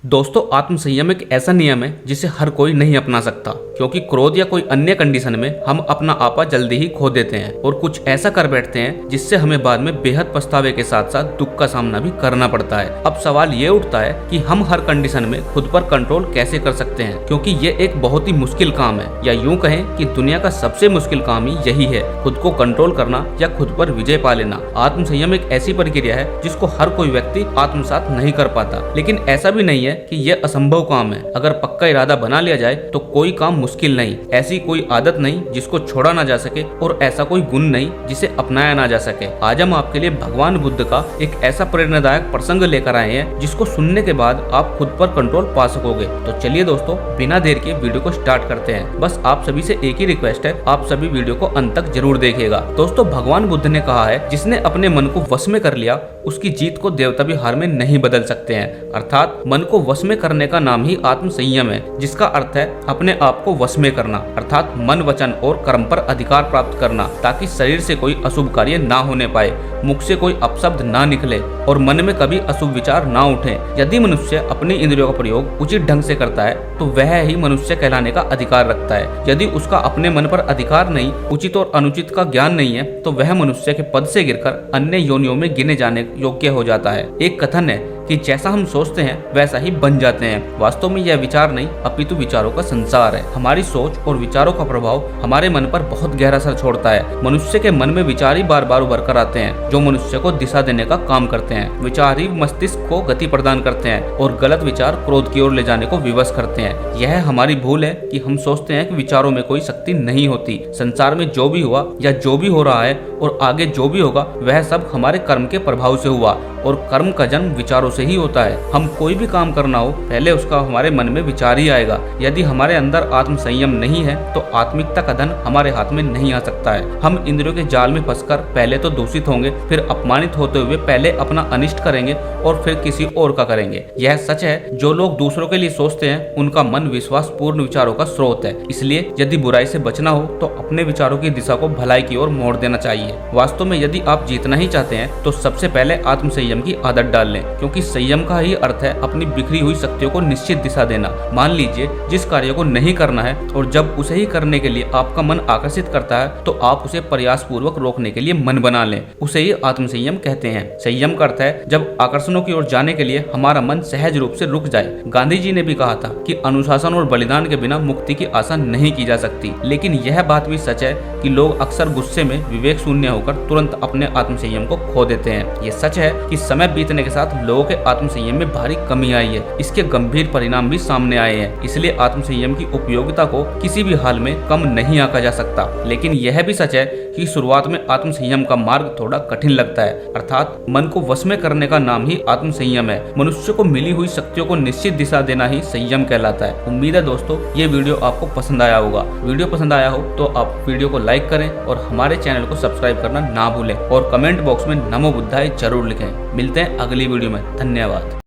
दोस्तों, आत्म संयम एक ऐसा नियम है जिसे हर कोई नहीं अपना सकता, क्योंकि क्रोध या कोई अन्य कंडीशन में हम अपना आपा जल्दी ही खो देते हैं और कुछ ऐसा कर बैठते हैं जिससे हमें बाद में बेहद पछतावे के साथ साथ दुख का सामना भी करना पड़ता है। अब सवाल ये उठता है कि हम हर कंडीशन में खुद पर कंट्रोल कैसे कर सकते हैं, क्योंकि ये एक बहुत ही मुश्किल काम है, या यूं कहें कि दुनिया का सबसे मुश्किल काम ही यही है, खुद को कंट्रोल करना या खुद पर विजय पा लेना। आत्म संयम एक ऐसी प्रक्रिया है जिसको हर कोई व्यक्ति आत्मसात नहीं कर पाता, लेकिन ऐसा भी नहीं है कि यह असंभव काम है। अगर पक्का इरादा बना लिया जाए तो कोई काम मुश्किल नहीं। ऐसी कोई आदत नहीं जिसको छोड़ा ना जा सके और ऐसा कोई गुण नहीं जिसे अपनाया ना जा सके। आज हम आपके लिए भगवान बुद्ध का एक ऐसा प्रेरणादायक प्रसंग लेकर आए हैं जिसको सुनने के बाद आप खुद पर कंट्रोल पा सकोगे। तो चलिए दोस्तों, बिना देर के वीडियो को स्टार्ट करते हैं। बस आप सभी से एक ही रिक्वेस्ट है, आप सभी वीडियो को अंत तक जरूर देखिएगा। दोस्तों, भगवान बुद्ध ने कहा है, जिसने अपने मन को वश में कर लिया उसकी जीत को देवता भी हार में नहीं बदल सकते हैं। अर्थात मन को वश में करने का नाम ही आत्म संयम है, जिसका अर्थ है अपने आप को वश में करना, अर्थात मन, वचन और कर्म पर अधिकार प्राप्त करना, ताकि शरीर से कोई अशुभ कार्य ना होने पाए, मुख से कोई अपशब्द ना निकले और मन में कभी अशुभ विचार ना उठे। यदि मनुष्य अपनी इंद्रियों का प्रयोग उचित ढंग से करता है तो वह ही मनुष्य कहलाने का अधिकार रखता है। यदि उसका अपने मन पर अधिकार नहीं, उचित और अनुचित का ज्ञान नहीं है, तो वह मनुष्य के पद से गिरकर अन्य योनियों में गिने जाने योग्य हो जाता है। एक कथन है कि जैसा हम सोचते हैं वैसा ही बन जाते हैं। वास्तव में यह विचार नहीं, अपितु विचारों का संसार है। हमारी सोच और विचारों का प्रभाव हमारे मन पर बहुत गहरा असर छोड़ता है। मनुष्य के मन में विचार ही बार बार उभर कर आते हैं, जो मनुष्य को दिशा देने का काम करते हैं। विचार ही मस्तिष्क को गति प्रदान करते हैं और गलत विचार क्रोध की ओर ले जाने को विवश करते हैं। यह हमारी भूल है कि हम सोचते हैं कि विचारों में कोई शक्ति नहीं होती। संसार में जो भी हुआ या जो भी हो रहा है और आगे जो भी होगा, वह सब हमारे कर्म के प्रभाव से हुआ और कर्म का जन्म विचारों से ही होता है। हम कोई भी काम करना हो, पहले उसका हमारे मन में विचार ही आएगा। यदि हमारे अंदर आत्म संयम नहीं है तो आत्मिकता का धन हमारे हाथ में नहीं आ सकता है। हम इंद्रियों के जाल में फंसकर पहले तो दूषित होंगे, फिर अपमानित होते हुए पहले अपना अनिष्ट करेंगे और फिर किसी और का करेंगे। यह सच है, जो लोग दूसरों के लिए सोचते हैं उनका मन विश्वास पूर्ण विचारों का स्रोत है। इसलिए यदि बुराई से बचना हो तो अपने विचारों की दिशा को भलाई की ओर मोड़ देना चाहिए। वास्तव में यदि आप जीतना ही चाहते हैं तो सबसे पहले आत्म संयम की आदत डाल लें, क्योंकि संयम का ही अर्थ है अपनी बिखरी हुई शक्तियों को निश्चित दिशा देना। मान लीजिए जिस कार्य को नहीं करना है और जब उसे ही करने के लिए आपका मन आकर्षित करता है तो आप उसे प्रयास पूर्वक रोकने के लिए मन बना लें। उसे ही आत्म संयम कहते हैं। संयम का अर्थ है जब आकर्षणों की ओर जाने के लिए हमारा मन सहज रूप से रुक जाए। गांधी जी ने भी कहा था कि अनुशासन और बलिदान के बिना मुक्ति की आशा नहीं की जा सकती। लेकिन यह बात भी सच है कि लोग अक्सर गुस्से में विवेक शून्य होकर तुरंत अपने आत्म संयम को खो देते हैं। ये सच है कि समय बीतने के साथ लोगों के आत्म संयम में भारी कमी आई है। इसके गंभीर परिणाम भी सामने आए हैं। इसलिए आत्म संयम की उपयोगिता को किसी भी हाल में कम नहीं आंका जा सकता। लेकिन यह भी सच है कि शुरुआत में आत्म संयम का मार्ग थोड़ा कठिन लगता है, अर्थात मन को वश में करने का नाम ही आत्म संयम है। मनुष्य को मिली हुई शक्तियों को निश्चित दिशा देना ही संयम कहलाता है। उम्मीद है दोस्तों ये वीडियो आपको पसंद आया होगा। वीडियो पसंद आया हो तो आप वीडियो को लाइक करें और हमारे चैनल को सब्सक्राइब करना ना भूलें और कमेंट बॉक्स में नमो बुद्धाय जरूर लिखें। मिलते हैं अगली वीडियो में। धन्यवाद।